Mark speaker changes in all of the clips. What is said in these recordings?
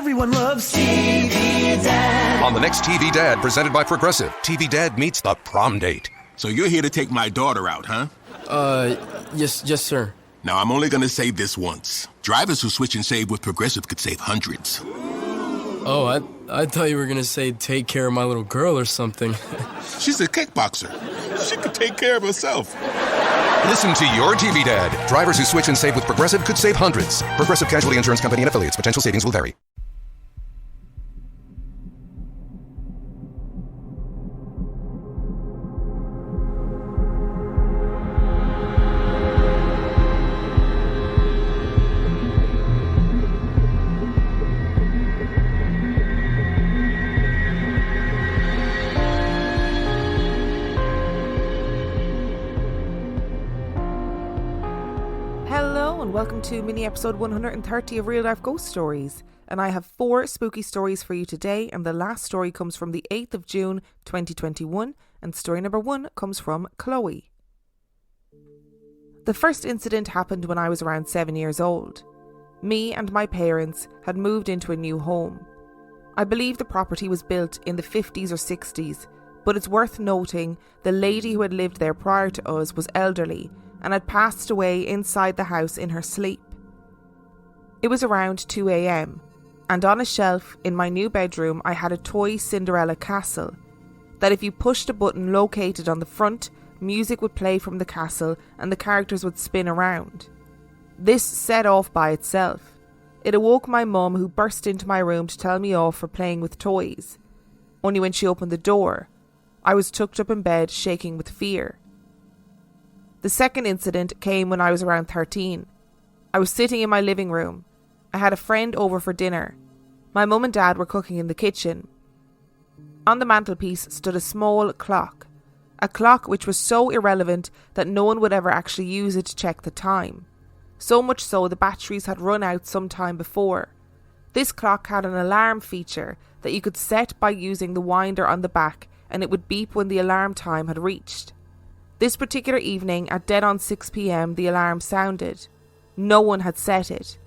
Speaker 1: Everyone loves TV Dad.
Speaker 2: On the next TV Dad, presented by Progressive, TV Dad meets the prom date.
Speaker 3: So you're here to take my daughter out, huh?
Speaker 4: Yes, sir.
Speaker 3: Now, I'm only gonna say this once. Drivers who switch and save with Progressive could save hundreds.
Speaker 4: Oh, I thought you were gonna say take care of my little girl or something.
Speaker 3: She's a kickboxer. She could take care of herself.
Speaker 2: Listen to your TV Dad. Drivers who switch and save with Progressive could save hundreds. Progressive Casualty Insurance Company and affiliates. Potential savings will vary.
Speaker 5: Welcome to mini episode 130 of Real Life Ghost Stories, and I have 4 spooky stories for you today, and the last story comes from the 8th of June 2021, and story number 1 comes from Chloe. The first incident happened when I was around 7 years old. Me and my parents had moved into a new home. I believe the property was built in the 50s or 60s, but it's worth noting the lady who had lived there prior to us was elderly and had passed away inside the house in her sleep. It was around 2 a.m, and on a shelf in my new bedroom I had a toy Cinderella castle, that if you pushed a button located on the front, music would play from the castle and the characters would spin around. This set off by itself. It awoke my mum, who burst into my room to tell me off for playing with toys. Only when she opened the door, I was tucked up in bed shaking with fear. The second incident came when I was around 13. I was sitting in my living room. I had a friend over for dinner. My mum and dad were cooking in the kitchen. On the mantelpiece stood a small clock. A clock which was so irrelevant that no one would ever actually use it to check the time. So much so the batteries had run out some time before. This clock had an alarm feature that you could set by using the winder on the back, and it would beep when the alarm time had reached. This particular evening, at dead on 6 p.m, the alarm sounded. No one had set it.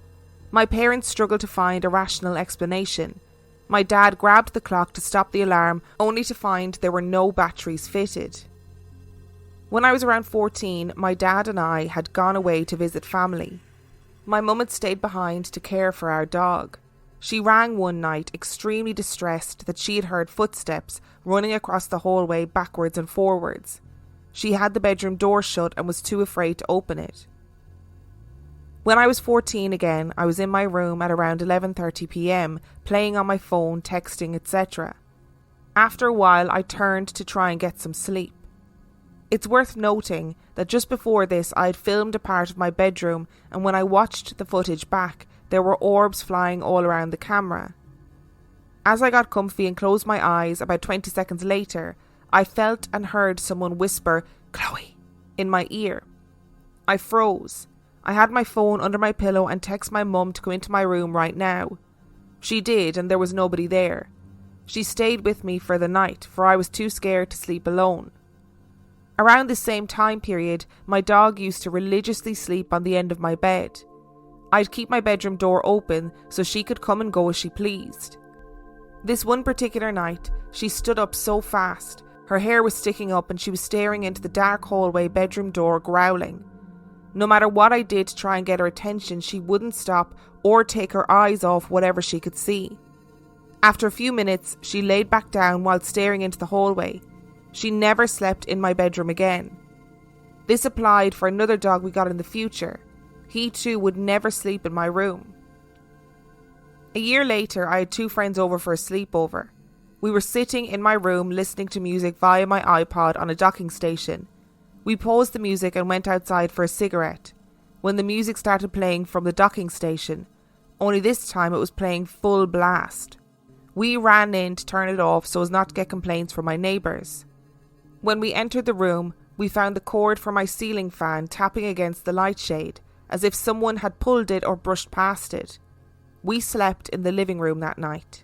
Speaker 5: My parents struggled to find a rational explanation. My dad grabbed the clock to stop the alarm, only to find there were no batteries fitted. When I was around 14, my dad and I had gone away to visit family. My mum had stayed behind to care for our dog. She rang one night, extremely distressed that she had heard footsteps running across the hallway backwards and forwards. She had the bedroom door shut and was too afraid to open it. When I was 14 again, I was in my room at around 11:30 p.m, playing on my phone, texting, etc. After a while, I turned to try and get some sleep. It's worth noting that just before this, I had filmed a part of my bedroom, and when I watched the footage back, there were orbs flying all around the camera. As I got comfy and closed my eyes, about 20 seconds later, I felt and heard someone whisper, "Chloe," in my ear. I froze. I had my phone under my pillow and texted my mum to come into my room right now. She did, and there was nobody there. She stayed with me for the night, for I was too scared to sleep alone. Around this same time period, my dog used to religiously sleep on the end of my bed. I'd keep my bedroom door open so she could come and go as she pleased. This one particular night, she stood up so fast. Her hair was sticking up and she was staring into the dark hallway bedroom door, growling. No matter what I did to try and get her attention, she wouldn't stop or take her eyes off whatever she could see. After a few minutes, she laid back down while staring into the hallway. She never slept in my bedroom again. This applied for another dog we got in the future. He too would never sleep in my room. A year later, I had 2 friends over for a sleepover. We were sitting in my room listening to music via my iPod on a docking station. We paused the music and went outside for a cigarette, when the music started playing from the docking station, only this time it was playing full blast. We ran in to turn it off so as not to get complaints from my neighbours. When we entered the room, we found the cord for my ceiling fan tapping against the light shade, as if someone had pulled it or brushed past it. We slept in the living room that night.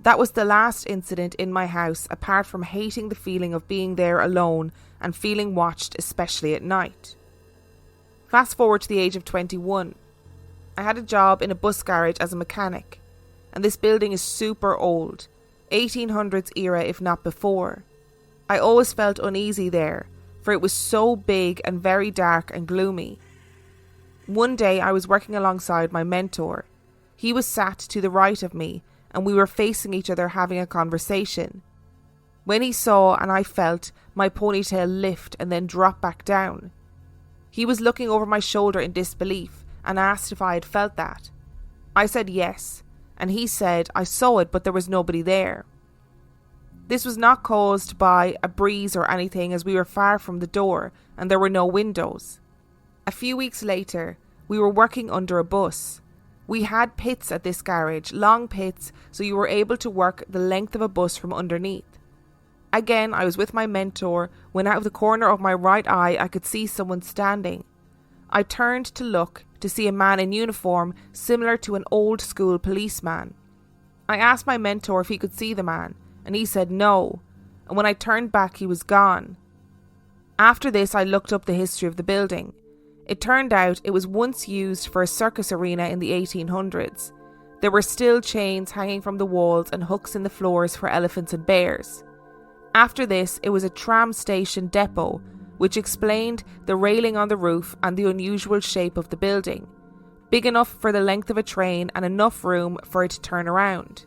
Speaker 5: That was the last incident in my house, apart from hating the feeling of being there alone and feeling watched, especially at night. Fast forward to the age of 21. I had a job in a bus garage as a mechanic. and this building is super old, 1800s era if not before. I always felt uneasy there, for it was so big and very dark and gloomy. One day I was working alongside my mentor. He was sat to the right of me, and we were facing each other having a conversation. When he saw and I felt my ponytail lift and then drop back down. He was looking over my shoulder in disbelief and asked if I had felt that. I said yes, and he said I saw it but there was nobody there. This was not caused by a breeze or anything, as we were far from the door and there were no windows. A few weeks later, we were working under a bus. We had pits at this garage, long pits, so you were able to work the length of a bus from underneath. Again, I was with my mentor when out of the corner of my right eye I could see someone standing. I turned to look to see a man in uniform similar to an old school policeman. I asked my mentor if he could see the man, and he said no, and when I turned back he was gone. After this I looked up the history of the building. It turned out it was once used for a circus arena in the 1800s. There were still chains hanging from the walls and hooks in the floors for elephants and bears. After this, it was a tram station depot, which explained the railing on the roof and the unusual shape of the building. Big enough for the length of a train and enough room for it to turn around.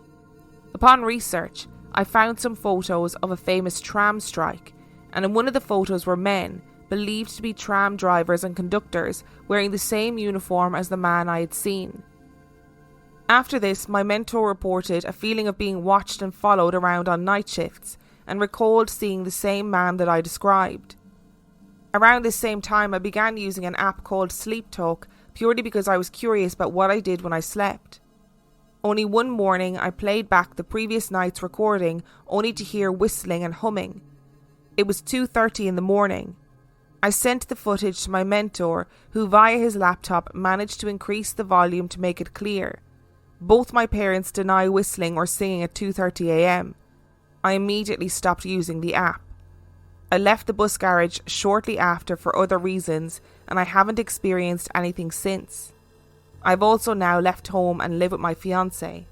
Speaker 5: Upon research, I found some photos of a famous tram strike, and in one of the photos were men, believed to be tram drivers and conductors, wearing the same uniform as the man I had seen. After this, my mentor reported a feeling of being watched and followed around on night shifts, and recalled seeing the same man that I described. Around this same time, I began using an app called Sleep Talk purely because I was curious about what I did when I slept. Only one morning, I played back the previous night's recording only to hear whistling and humming. It was 2:30 in the morning. I sent the footage to my mentor, who via his laptop managed to increase the volume to make it clear. Both my parents deny whistling or singing at 2:30 a.m. I immediately stopped using the app. I left the bus garage shortly after for other reasons, and I haven't experienced anything since. I've also now left home and live with my fiancé.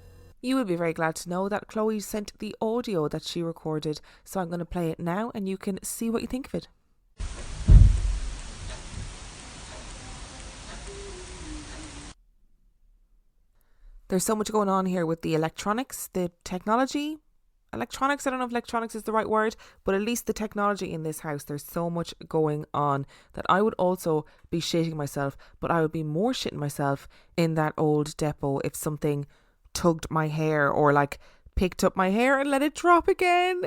Speaker 5: You will be very glad to know that Chloe sent the audio that she recorded, so I'm going to play it now and you can see what you think of it. There's so much going on here with the electronics, the technology. Electronics, I don't know if electronics is the right word, but at least the technology in this house, there's so much going on that I would also be shitting myself, but I would be more shitting myself in that old depot if something tugged my hair or like picked up my hair and let it drop again.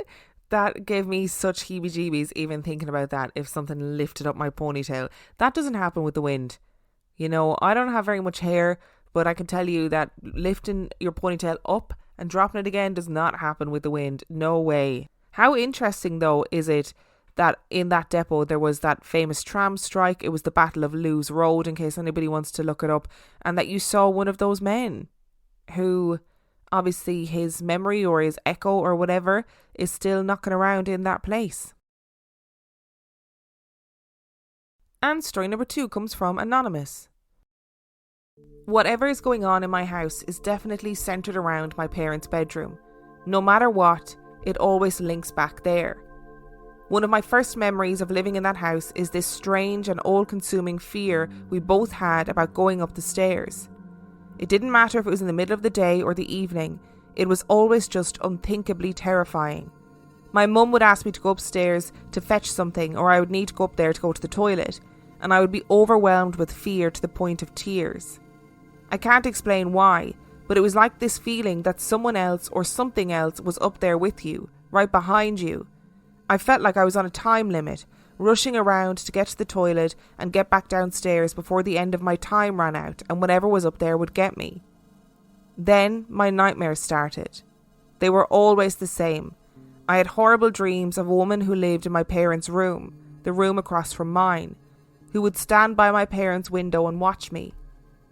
Speaker 5: That gave me such heebie-jeebies even thinking about that, if something lifted up my ponytail. That doesn't happen with the wind. You know, I don't have very much hair, but I can tell you that lifting your ponytail up and dropping it again does not happen with the wind. No way. How interesting though is it that in that depot there was that famous tram strike. It was the Battle of Lewes Road, in case anybody wants to look it up, and that you saw one of those men who obviously his memory or his echo or whatever is still knocking around in that place. And story number 2 comes from Anonymous. Whatever is going on in my house is definitely centred around my parents' bedroom. No matter what, it always links back there. One of my first memories of living in that house is this strange and all-consuming fear we both had about going up the stairs. It didn't matter if it was in the middle of the day or the evening, it was always just unthinkably terrifying. My mum would ask me to go upstairs to fetch something, or I would need to go up there to go to the toilet, and I would be overwhelmed with fear to the point of tears. I can't explain why, but it was like this feeling that someone else or something else was up there with you, right behind you. I felt like I was on a time limit, rushing around to get to the toilet and get back downstairs before the end of my time ran out and whatever was up there would get me. Then my nightmares started. They were always the same. I had horrible dreams of a woman who lived in my parents' room, the room across from mine, who would stand by my parents' window and watch me.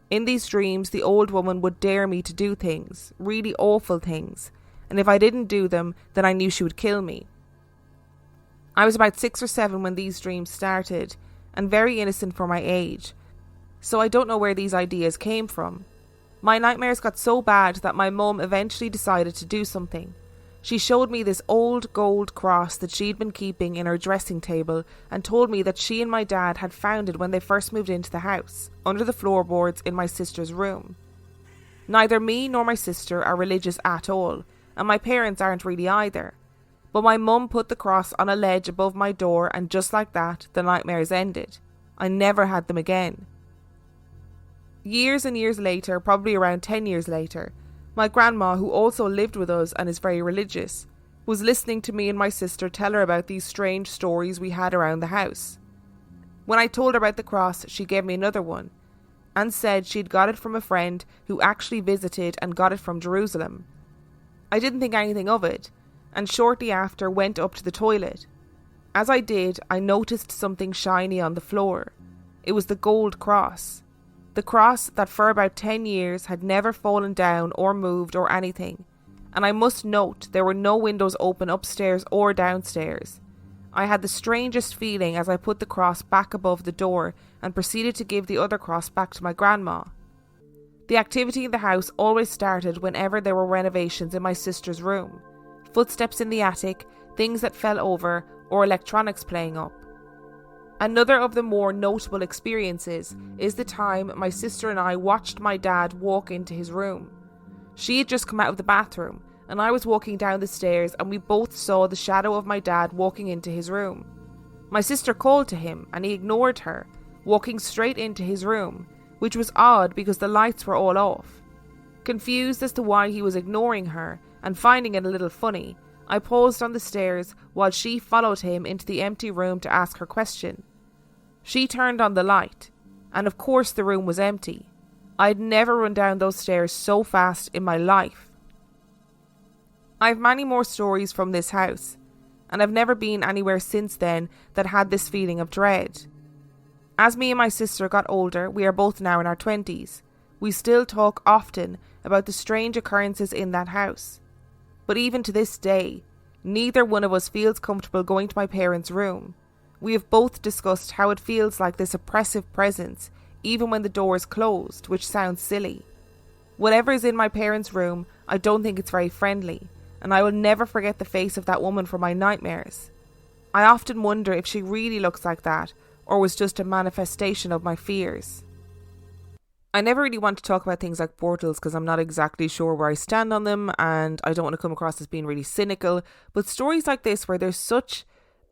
Speaker 5: In these dreams, the old woman would dare me to do things, really awful things, and if I didn't do them, then I knew she would kill me. I was about 6 or 7 when these dreams started, and very innocent for my age, so I don't know where these ideas came from. My nightmares got so bad that my mum eventually decided to do something. She showed me this old gold cross that she'd been keeping in her dressing table and told me that she and my dad had found it when they first moved into the house, under the floorboards in my sister's room. Neither me nor my sister are religious at all, and my parents aren't really either. But my mum put the cross on a ledge above my door, and just like that, the nightmares ended. I never had them again. Years and years later, probably around 10 years later, my grandma, who also lived with us and is very religious, was listening to me and my sister tell her about these strange stories we had around the house. When I told her about the cross, she gave me another one, and said she'd got it from a friend who actually visited and got it from Jerusalem. I didn't think anything of it, and shortly after went up to the toilet. As I did, I noticed something shiny on the floor. It was the gold cross. The cross that for about 10 years had never fallen down or moved or anything. And I must note, there were no windows open upstairs or downstairs. I had the strangest feeling as I put the cross back above the door and proceeded to give the other cross back to my grandma. The activity in the house always started whenever there were renovations in my sister's room. Footsteps in the attic, things that fell over, or electronics playing up. Another of the more notable experiences is the time my sister and I watched my dad walk into his room. She had just come out of the bathroom, and I was walking down the stairs, and we both saw the shadow of my dad walking into his room. My sister called to him, and he ignored her, walking straight into his room, which was odd because the lights were all off. Confused as to why he was ignoring her, and finding it a little funny, I paused on the stairs while she followed him into the empty room to ask her question. She turned on the light, and of course the room was empty. I'd never run down those stairs so fast in my life. I've many more stories from this house, and I've never been anywhere since then that had this feeling of dread. As me and my sister got older, we are both now in our 20s, we still talk often about the strange occurrences in that house. But even to this day, neither one of us feels comfortable going to my parents' room. We have both discussed how it feels like this oppressive presence, even when the door is closed, which sounds silly. Whatever is in my parents' room, I don't think it's very friendly, and I will never forget the face of that woman from my nightmares. I often wonder if she really looks like that, or was just a manifestation of my fears. I never really want to talk about things like portals because I'm not exactly sure where I stand on them, and I don't want to come across as being really cynical, but stories like this where there's such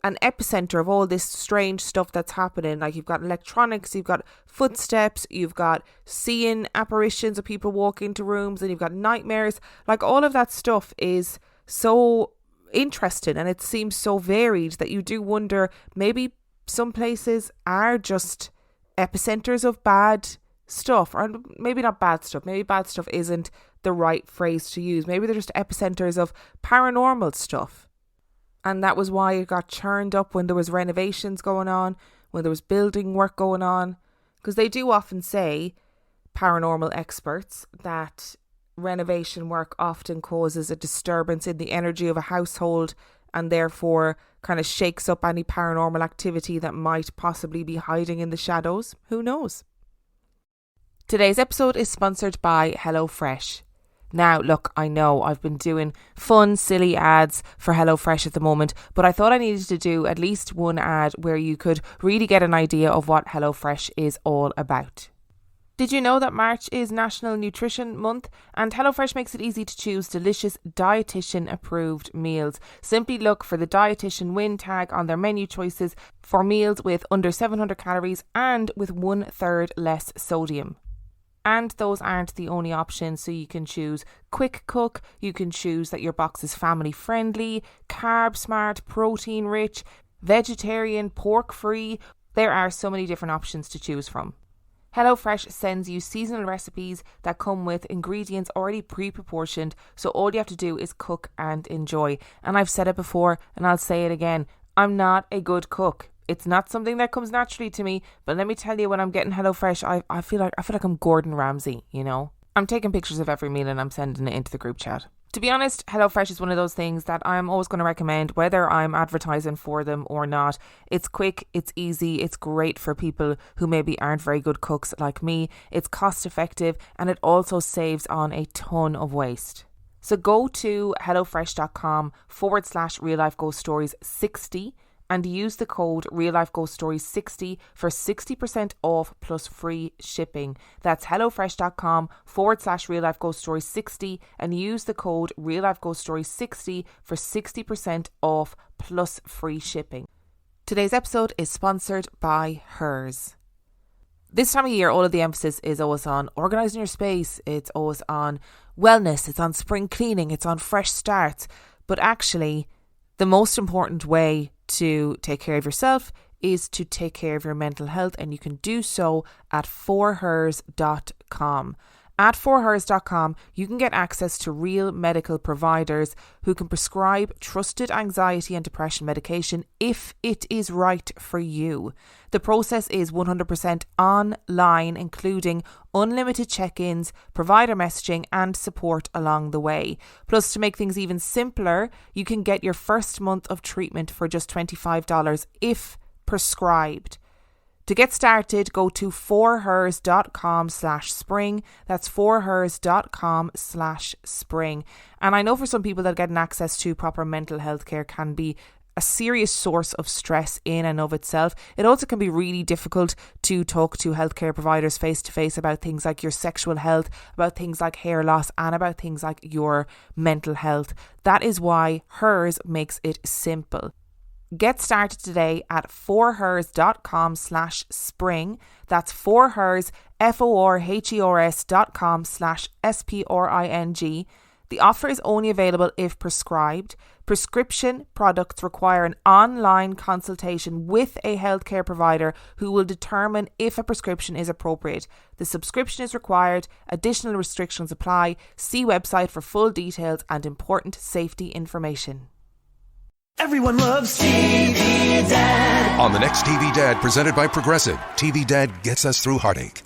Speaker 5: an epicenter of all this strange stuff that's happening, like you've got electronics, you've got footsteps, you've got seeing apparitions of people walk into rooms, and you've got nightmares, like all of that stuff is so interesting, and it seems so varied that you do wonder, maybe some places are just epicenters of bad stuff, or maybe not bad stuff, maybe bad stuff isn't the right phrase to use, maybe they're just epicenters of paranormal stuff. And that was why it got churned up when there was renovations going on, when there was building work going on, because they do often say, paranormal experts, that renovation work often causes a disturbance in the energy of a household and therefore kind of shakes up any paranormal activity that might possibly be hiding in the shadows. Who knows? Today's episode is sponsored by HelloFresh. Now, look, I know I've been doing fun, silly ads for HelloFresh at the moment, but I thought I needed to do at least one ad where you could really get an idea of what HelloFresh is all about. Did you know that March is National Nutrition Month, and HelloFresh makes it easy to choose delicious dietitian-approved meals? Simply look for the Dietitian Win tag on their menu choices for meals with under 700 calories and with 1/3 less sodium. And those aren't the only options, so you can choose quick cook, you can choose that your box is family friendly, carb smart, protein rich, vegetarian, pork free. There are so many different options to choose from. HelloFresh sends you seasonal recipes that come with ingredients already pre-proportioned, so all you have to do is cook and enjoy. And I've said it before and I'll say it again, I'm not a good cook. It's not something that comes naturally to me, but let me tell you, when I'm getting HelloFresh, I feel like I'm Gordon Ramsay, you know? I'm taking pictures of every meal and I'm sending it into the group chat. To be honest, HelloFresh is one of those things that I'm always going to recommend, whether I'm advertising for them or not. It's quick, it's easy, it's great for people who maybe aren't very good cooks like me. It's cost effective and it also saves on a ton of waste. So go to hellofresh.com/real life ghost stories 60 and use the code real life ghost stories 60 for 60% off plus free shipping. That's hellofresh.com/real life ghost stories 60 and use the code real life ghost stories 60 for 60% off plus free shipping. Today's episode is sponsored by Hers. This time of year, all of the emphasis is always on organising your space. It's always on wellness. It's on spring cleaning. It's on fresh starts. But actually, the most important way to take care of yourself is to take care of your mental health, and you can do so at forhers.com. At forhers.com, you can get access to real medical providers who can prescribe trusted anxiety and depression medication if it is right for you. The process is 100% online, including unlimited check-ins, provider messaging and support along the way. Plus, to make things even simpler, you can get your first month of treatment for just $25 if prescribed. To get started, go to forhers.com/spring. That's forhers.com/spring. And I know for some people that getting access to proper mental health care can be a serious source of stress in and of itself. It also can be really difficult to talk to healthcare providers face to face about things like your sexual health, about things like hair loss, and about things like your mental health. That is why Hers makes it simple. Get started today at forhers.com/spring. That's forhers, forhers.com/spring. The offer is only available if prescribed. Prescription products require an online consultation with a healthcare provider who will determine if a prescription is appropriate. The subscription is required. Additional restrictions apply. See website for full details and important safety information.
Speaker 1: Everyone loves TV Dad.
Speaker 2: On the next TV Dad, presented by Progressive, TV Dad gets us through heartache.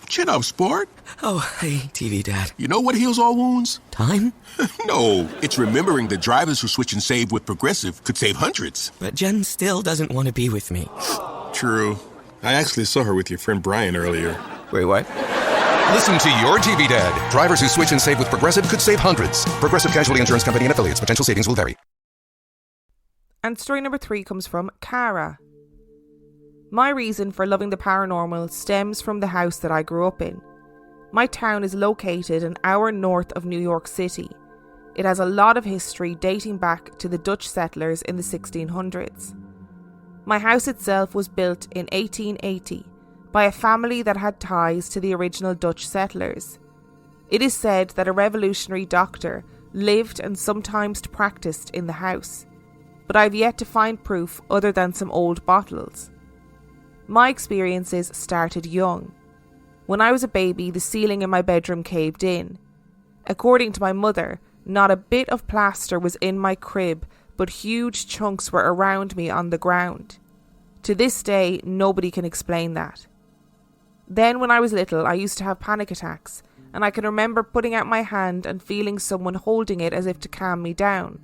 Speaker 3: Chin up, sport.
Speaker 1: Oh, hey, TV Dad.
Speaker 3: You know what heals all wounds?
Speaker 1: Time?
Speaker 3: No, it's remembering that drivers who switch and save with Progressive could save hundreds.
Speaker 1: But Jen still doesn't want to be with me.
Speaker 3: True. I actually saw her with your friend Brian earlier.
Speaker 1: Wait, what?
Speaker 2: Listen to your TV Dad. Drivers who switch and save with Progressive could save hundreds. Progressive Casualty Insurance Company and affiliates. Potential savings will vary.
Speaker 5: And story number 3 comes from Cara. My reason for loving the paranormal stems from the house that I grew up in. My town is located an hour north of New York City. It has a lot of history dating back to the Dutch settlers in the 1600s. My house itself was built in 1880 by a family that had ties to the original Dutch settlers. It is said that a revolutionary doctor lived and sometimes practiced in the house, but I've yet to find proof other than some old bottles. My experiences started young. When I was a baby, the ceiling in my bedroom caved in. According to my mother, not a bit of plaster was in my crib, but huge chunks were around me on the ground. To this day, nobody can explain that. Then when I was little, I used to have panic attacks, and I can remember putting out my hand and feeling someone holding it as if to calm me down.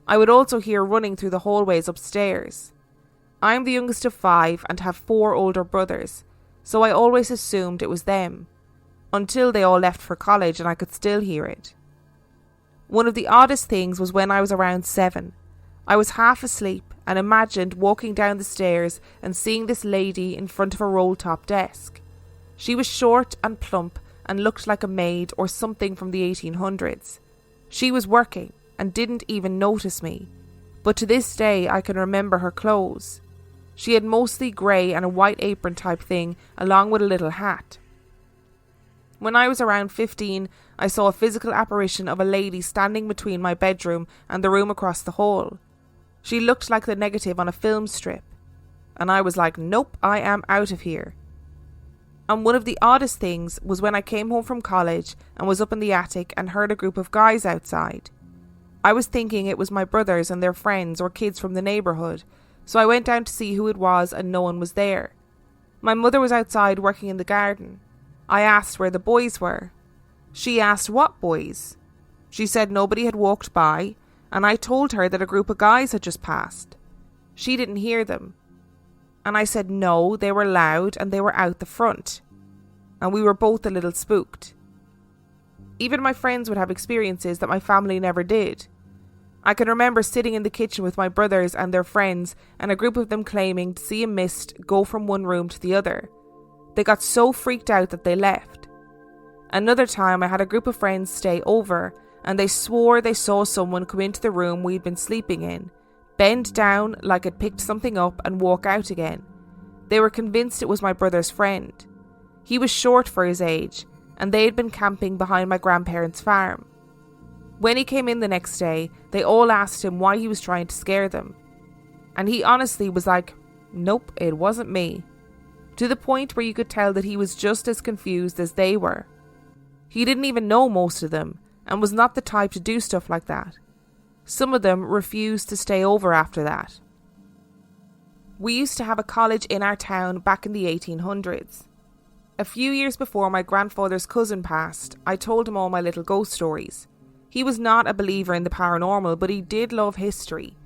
Speaker 5: I would also hear running through the hallways upstairs. I'm the youngest of 5 and have 4 older brothers, so I always assumed it was them, until they all left for college and I could still hear it. One of the oddest things was when I was around 7. I was half asleep and imagined walking down the stairs and seeing this lady in front of a roll-top desk. She was short and plump and looked like a maid or something from the 1800s. She was working and didn't even notice me, but to this day I can remember her clothes. She had mostly grey and a white apron type thing along with a little hat. When I was around 15, I saw a physical apparition of a lady standing between my bedroom and the room across the hall. She looked like the negative on a film strip, and I was like, nope, I am out of here. And one of the oddest things was when I came home from college and was up in the attic and heard a group of guys outside. I was thinking it was my brothers and their friends or kids from the neighbourhood, so I went down to see who it was and no one was there. My mother was outside working in the garden. I asked where the boys were. She asked what boys. She said nobody had walked by, and I told her that a group of guys had just passed. She didn't hear them. And I said no, they were loud and they were out the front. And we were both a little spooked. Even my friends would have experiences that my family never did. I can remember sitting in the kitchen with my brothers and their friends, and a group of them claiming to see a mist go from one room to the other. They got so freaked out that they left. Another time I had a group of friends stay over, and they swore they saw someone come into the room we'd been sleeping in, bend down like it picked something up and walk out again. They were convinced it was my brother's friend. He was short for his age, and they had been camping behind my grandparents' farm. When he came in the next day, they all asked him why he was trying to scare them. And he honestly was like, nope, it wasn't me. To the point where you could tell that he was just as confused as they were. He didn't even know most of them, and was not the type to do stuff like that. Some of them refused to stay over after that. We used to have a college in our town back in the 1800s. A few years before my grandfather's cousin passed, I told him all my little ghost stories. He was not a believer in the paranormal, but he did love history.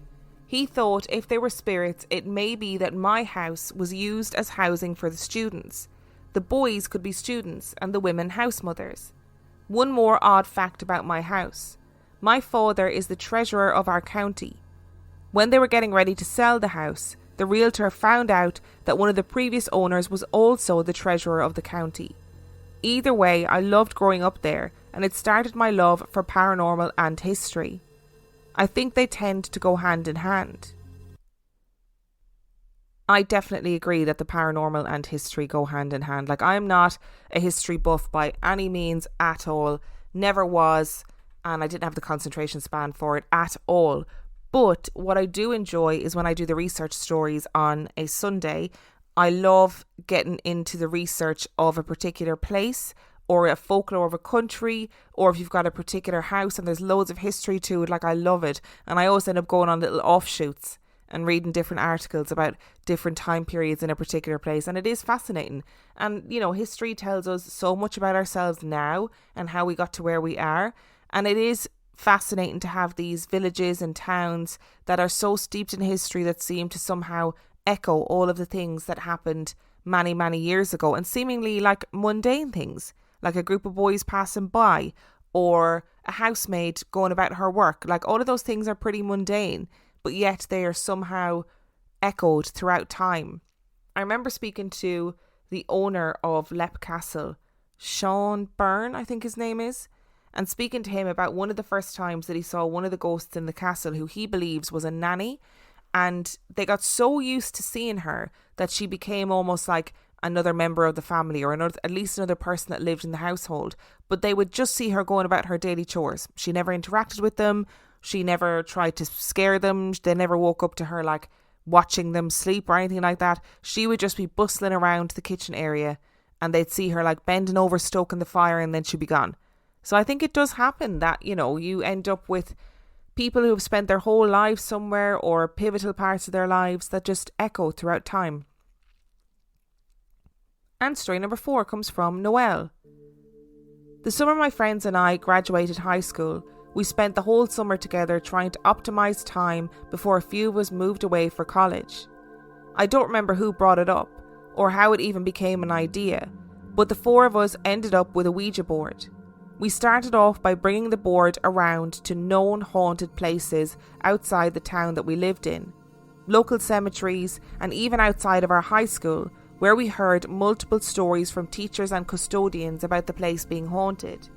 Speaker 5: He thought if they were spirits, it may be that my house was used as housing for the students. The boys could be students and the women house mothers. One more odd fact about my house. My father is the treasurer of our county. When they were getting ready to sell the house, the realtor found out that one of the previous owners was also the treasurer of the county. Either way, I loved growing up there, and it started my love for paranormal and history. I think they tend to go hand in hand. I definitely agree that the paranormal and history go hand in hand. Like, I'm not a history buff by any means at all. Never was, and I didn't have the concentration span for it at all. But what I do enjoy is when I do the research stories on a Sunday. I love getting into the research of a particular place or a folklore of a country, or if you've got a particular house and there's loads of history to it. Like, I love it. And I always end up going on little offshoots and reading different articles about different time periods in a particular place. And it is fascinating. And, you know, history tells us so much about ourselves now and how we got to where we are. And it is fascinating to have these villages and towns that are so steeped in history that seem to somehow echo all of the things that happened many, many years ago, and seemingly like mundane things, like a group of boys passing by or a housemaid going about her work. Like, all of those things are pretty mundane, but yet they are somehow echoed throughout time. I remember speaking to the owner of Leap Castle, Sean Byrne, I think his name is, and speaking to him about one of the first times that he saw one of the ghosts in the castle who he believes was a nanny, and they got so used to seeing her that she became almost like another member of the family, or at least another person that lived in the household. But they would just see her going about her daily chores. She never interacted with them. She never tried to scare them. They never woke up to her like watching them sleep or anything like that. She would just be bustling around the kitchen area, and they'd see her like bending over, stoking the fire, and then she'd be gone. So I think it does happen that, you know, you end up with people who have spent their whole lives somewhere, or pivotal parts of their lives that just echo throughout time. And story number 4 comes from Noelle. The summer my friends and I graduated high school, we spent the whole summer together trying to optimise time before a few of us moved away for college. I don't remember who brought it up, or how it even became an idea, but the 4 of us ended up with a Ouija board. We started off by bringing the board around to known haunted places outside the town that we lived in, local cemeteries, and even outside of our high school, where we heard multiple stories from teachers and custodians about the place being haunted.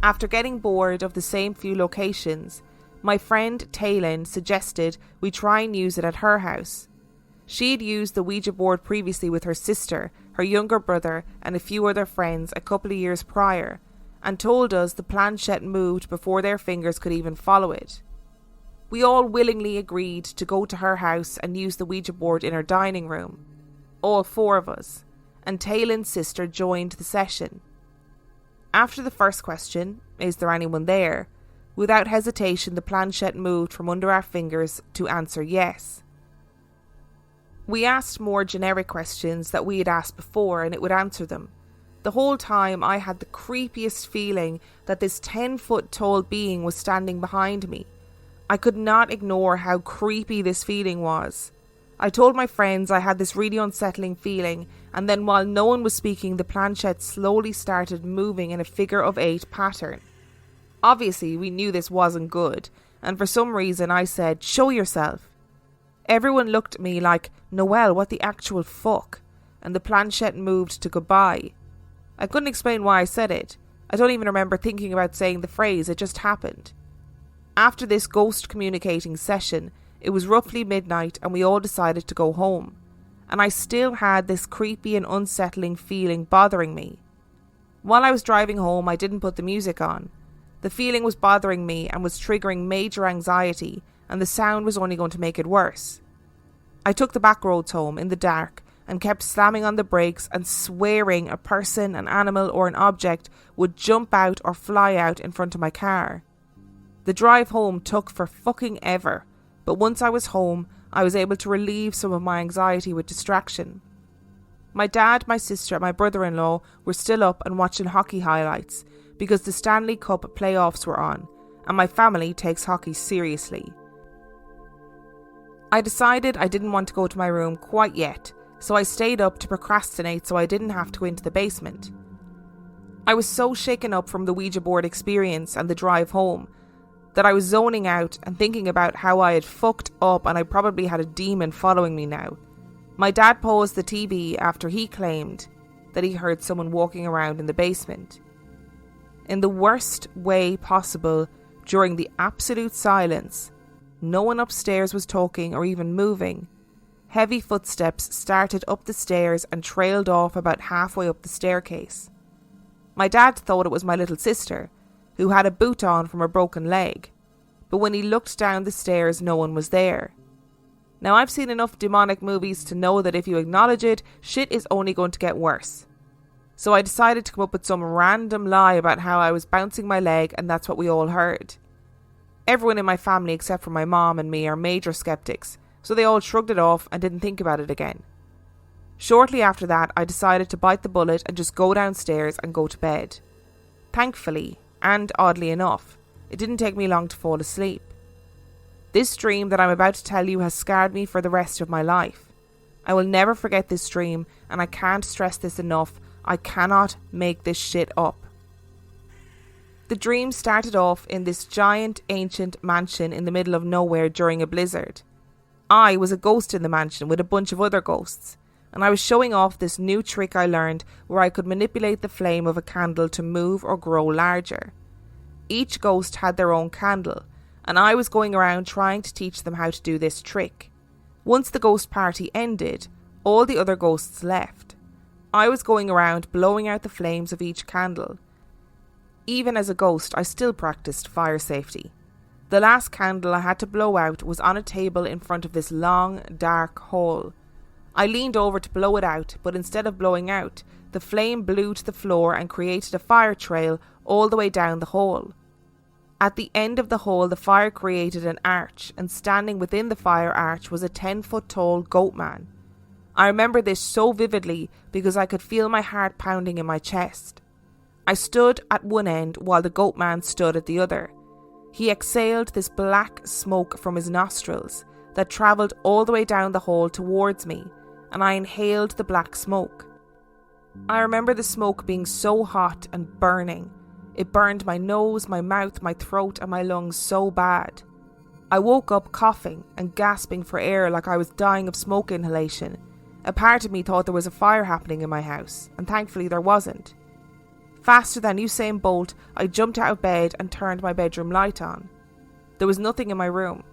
Speaker 5: After getting bored of the same few locations, my friend Taylin suggested we try and use it at her house. She had used the Ouija board previously with her sister, her younger brother, and a few other friends a couple of years prior, and told us the planchette moved before their fingers could even follow it. We all willingly agreed to go to her house and use the Ouija board in her dining room. All 4 of us, and Taylin's sister joined the session. After the first question, is there anyone there? Without hesitation, the planchette moved from under our fingers to answer yes. We asked more generic questions that we had asked before, and it would answer them. The whole time I had the creepiest feeling that this 10-foot tall being was standing behind me. I could not ignore how creepy this feeling was. I told my friends I had this really unsettling feeling, and then while no one was speaking, the planchette slowly started moving in a figure of 8 pattern. Obviously, we knew this wasn't good, and for some reason I said, "Show yourself." Everyone looked at me like, "Noelle, what the actual fuck?" And the planchette moved to goodbye. I couldn't explain why I said it. I don't even remember thinking about saying the phrase, it just happened. After this ghost communicating session, it was roughly midnight and we all decided to go home. And I still had this creepy and unsettling feeling bothering me. While I was driving home, I didn't put the music on. The feeling was bothering me and was triggering major anxiety, and the sound was only going to make it worse. I took the back roads home in the dark and kept slamming on the brakes and swearing a person, an animal or an object would jump out or fly out in front of my car. The drive home took for fucking ever, but once I was home, I was able to relieve some of my anxiety with distraction. My dad, my sister and my brother-in-law were still up and watching hockey highlights because the Stanley Cup playoffs were on, and my family takes hockey seriously. I decided I didn't want to go to my room quite yet, so I stayed up to procrastinate so I didn't have to go into the basement. I was so shaken up from the Ouija board experience and the drive home that I was zoning out and thinking about how I had fucked up and I probably had a demon following me now. My dad paused the TV after he claimed that he heard someone walking around in the basement. In the worst way possible, during the absolute silence, no one upstairs was talking or even moving. Heavy footsteps started up the stairs and trailed off about halfway up the staircase. My dad thought it was my little sister, who had a boot on from her broken leg, but when he looked down the stairs, no one was there. Now, I've seen enough demonic movies to know that if you acknowledge it, shit is only going to get worse. So I decided to come up with some random lie about how I was bouncing my leg, and that's what we all heard. Everyone in my family except for my mom and me are major skeptics, so they all shrugged it off and didn't think about it again. Shortly after that, I decided to bite the bullet and just go downstairs and go to bed. Thankfully, and oddly enough, it didn't take me long to fall asleep. This dream that I'm about to tell you has scarred me for the rest of my life. I will never forget this dream, and I can't stress this enough. I cannot make this shit up. The dream started off in this giant ancient mansion in the middle of nowhere during a blizzard. I was a ghost in the mansion with a bunch of other ghosts, and I was showing off this new trick I learned where I could manipulate the flame of a candle to move or grow larger. Each ghost had their own candle, and I was going around trying to teach them how to do this trick. Once the ghost party ended, all the other ghosts left. I was going around blowing out the flames of each candle. Even as a ghost, I still practiced fire safety. The last candle I had to blow out was on a table in front of this long, dark hall. I leaned over to blow it out, but instead of blowing out, the flame blew to the floor and created a fire trail all the way down the hall. At the end of the hall, the fire created an arch, and standing within the fire arch was a 10-foot tall Goatman. I remember this so vividly because I could feel my heart pounding in my chest. I stood at one end while the Goatman stood at the other. He exhaled this black smoke from his nostrils that travelled all the way down the hall towards me, and I inhaled the black smoke. I remember the smoke being so hot and burning. It burned my nose, my mouth, my throat and my lungs so bad. I woke up coughing and gasping for air like I was dying of smoke inhalation. A part of me thought there was a fire happening in my house, and thankfully there wasn't. Faster than Usain Bolt, I jumped out of bed and turned my bedroom light on. There was nothing in my room,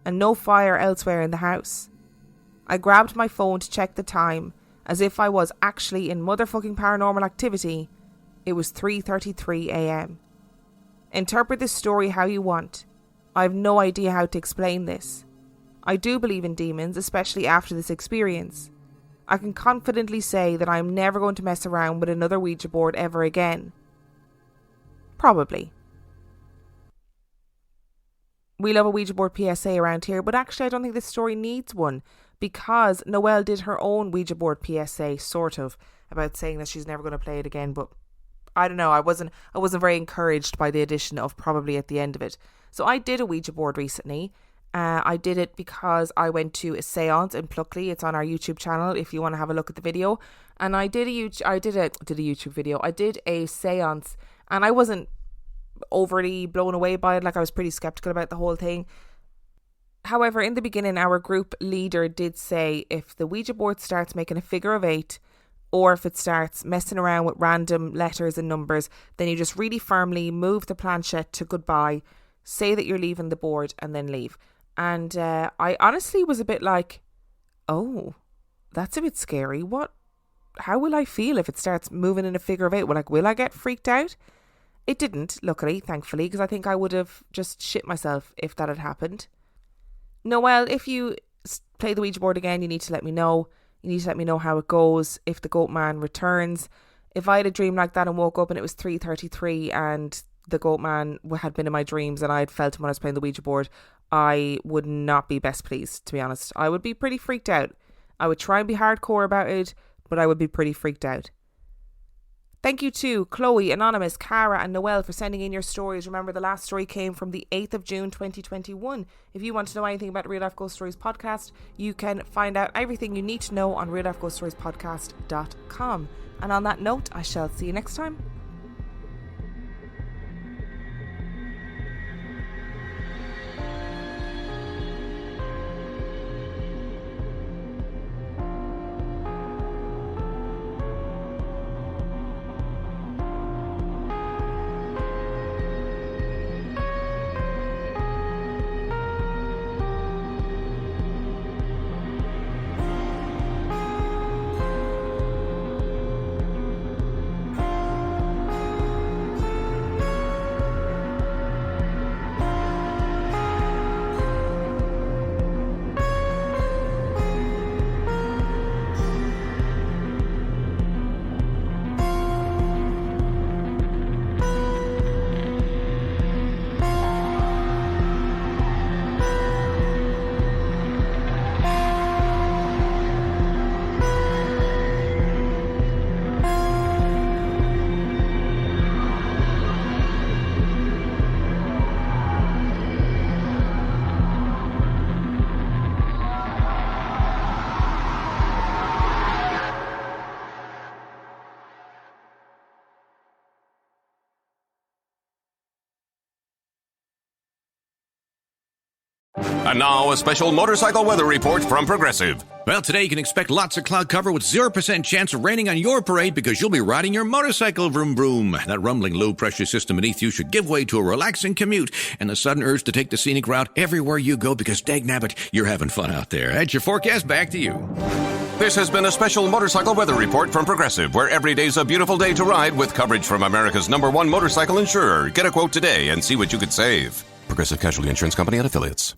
Speaker 5: and no fire elsewhere in the house. I grabbed my phone to check the time, as if I was actually in motherfucking paranormal activity. It was 3:33 a.m. Interpret this story how you want. I have no idea how to explain this. I do believe in demons, especially after this experience. I can confidently say that I am never going to mess around with another Ouija board ever again. Probably. We love a Ouija board PSA around here, but actually I don't think this story needs one, because Noelle did her own Ouija board PSA, sort of, about saying that she's never going to play it again. But I don't know, I wasn't very encouraged by the addition of probably at the end of it. So I did a Ouija board recently. I did it because I went to a seance in Pluckley. It's on our YouTube channel if you want to have a look at the video. And I did a YouTube video. I did a seance, and I wasn't overly blown away by it. Like, I was pretty skeptical about the whole thing. However, in the beginning, our group leader did say if the Ouija board starts making a figure of 8, or if it starts messing around with random letters and numbers, then you just really firmly move the planchette to goodbye, say that you're leaving the board, and then leave. And I honestly was a bit like, oh, that's a bit scary. How will I feel if it starts moving in a figure of 8? Will I get freaked out? It didn't, luckily, thankfully, because I think I would have just shit myself if that had happened. Noelle, if you play the Ouija board again, you need to let me know. You need to let me know how it goes, if the Goatman returns. If I had a dream like that and woke up and it was 3:33 and the Goatman had been in my dreams and I had felt him when I was playing the Ouija board, I would not be best pleased, to be honest. I would be pretty freaked out. I would try and be hardcore about it, but I would be pretty freaked out. Thank you to Chloe, Anonymous, Cara and Noelle for sending in your stories. Remember, the last story came from the 8th of June 2021. If you want to know anything about Real Life Ghost Stories podcast, you can find out everything you need to know on reallifeghoststoriespodcast.com. And on that note, I shall see you next time.
Speaker 6: And now, a special motorcycle weather report from Progressive.
Speaker 7: Well, today you can expect lots of cloud cover with 0% chance of raining on your parade because you'll be riding your motorcycle vroom vroom. That rumbling low-pressure system beneath you should give way to a relaxing commute and the sudden urge to take the scenic route everywhere you go because, dagnabbit, you're having fun out there. That's your forecast. Back to you.
Speaker 6: This has been a special motorcycle weather report from Progressive, where every day's a beautiful day to ride with coverage from America's #1 motorcycle insurer. Get a quote today and see what you could save. Progressive Casualty Insurance Company and Affiliates.